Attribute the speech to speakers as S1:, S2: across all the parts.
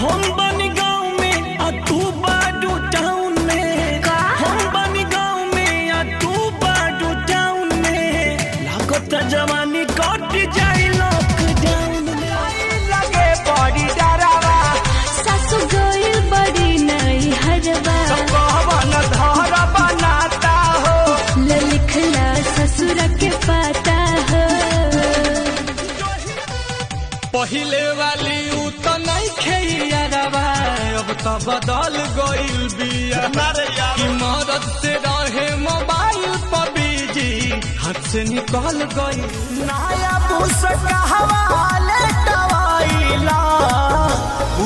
S1: हम बनी गाँव में आ तू बाडू टाउन में। हम बनी गाँव में आ तू बाडू टाउन में। लागत जवानी कट जाई लॉकडाउन में।
S2: लगे बड़ी डरावा
S3: सासु गइल बड़ी नई हरवा।
S2: कहवन धर बनाता हो
S3: लिखला ससुर के पाता हो।
S1: पहिले वाली उ तो नहीं खेइयारवा अब तो बदल गइल बिया। कि मदद से रहे मोबाइल पर बिजी हाथ से निकल गइल।
S2: नया बुस कहवाले टवाइला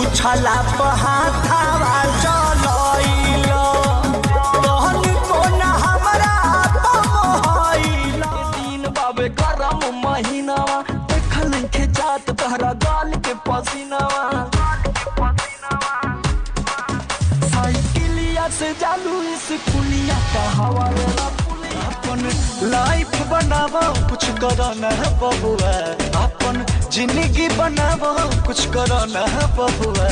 S2: उछला पहाथावा चलइला तहन कोन हमरा पमहइला।
S1: दिन बाबे गरम महीनावा देखल के जात तहरा गाल के पसीनावा। साइकिलिया से जालू इस पुलिया का हवाले ना पुलिया। अपन लाइफ बनावो कुछ करो ना बबुआ। अपन जिंदगी बनावो कुछ करो ना बबुआ।